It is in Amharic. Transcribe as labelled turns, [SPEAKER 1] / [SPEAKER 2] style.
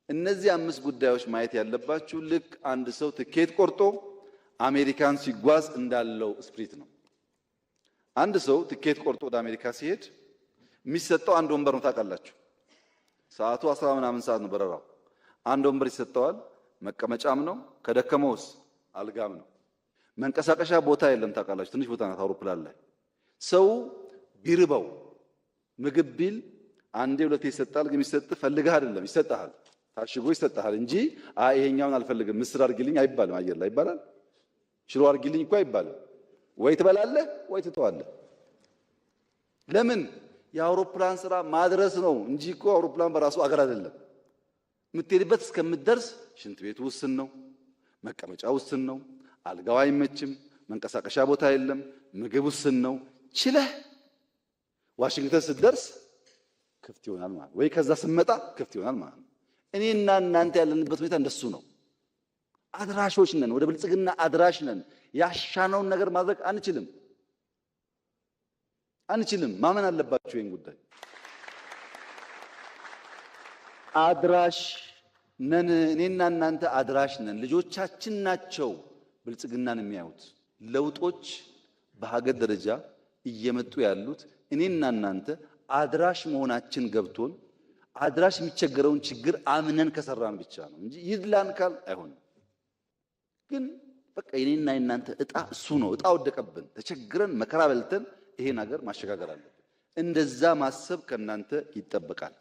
[SPEAKER 1] እነዚህ 5 ጉዳዮች ማየት ያለባችሁ ልክ አንድ ሰው ትኬት ቆርጦ አሜሪካን ሲጓዝ እንዳለው ስፕሪት ነው። አንድ ሰው ትኬት ቆርጦ ወደ አሜሪካ ሲሄድ የሚሰጠው አንድ ወንበር ነው። ታውቃላችሁ፣ ሰዓቱ 10 ምናምን ሰዓት ነው በረራው። አንድ ወንበር ይሰጠዋል። መቀመጫም ነው፣ ከደከመውስ አልጋም ነው። መንቀሳቀሻ ቦታ የለም። ታውቃላችሁ፣ ትንሽ ቦታ ናት አውሮፕላን ላይ። ሰው ቢርበው ምግብ ቢል አንዴ ሁለቴ ይሰጣል። ግን የሚሰጥ ፈልገህ አይደለም፣ ይሰጣል፣ ታሽጎ ይሰጣል እንጂ ይሄኛውን አልፈልግም ምስር አድርጊልኝ አይባልም። አየር ላይ ይባላል። ሽሮ አድርጊልኝ እኮ አይባልም። ወይ ትበላለህ ወይ ትተዋለህ። ለምን? የአውሮፕላን ስራ ማድረስ ነው እንጂ እኮ አውሮፕላን በራሱ አገር አይደለም። የምትሄድበት እስከምትደርስ ሽንት ቤቱ ውስን ነው፣ መቀመጫ ውስን ነው፣ አልጋው አይመችም፣ መንቀሳቀሻ ቦታ የለም፣ ምግብ ውስን ነው። ችለህ ዋሽንግተን ስትደርስ ክፍት ይሆናል ማለት ወይ ከዛ ስትመጣ ክፍት ይሆናል ማለት ነው። እኔና እናንተ ያለንበት ሁኔታ እንደሱ ነው። አድራሾች ነን፣ ወደ ብልጽግና አድራሽ ነን። ያሻነውን ነገር ማድረግ አንችልም። ማመን አለባችሁ ይሄን ጉዳይ። አድራሽ ነን፣ እኔና እናንተ አድራሽ ነን። ልጆቻችን ናቸው ብልጽግናን የሚያዩት። ለውጦች በሀገር ደረጃ እየመጡ ያሉት እኔና እናንተ አድራሽ መሆናችን ገብቶን አድራሽ የሚቸገረውን ችግር አምነን ከሰራን ብቻ ነው እንጂ ይድላን ካል አይሆንም። ግን በቃ የኔና የናንተ እጣ እሱ ነው። እጣ ወደቀብን፣ ተቸግረን መከራ በልተን ይሄን ሀገር ማሸጋገር አለብን። እንደዛ ማሰብ ከናንተ ይጠበቃል።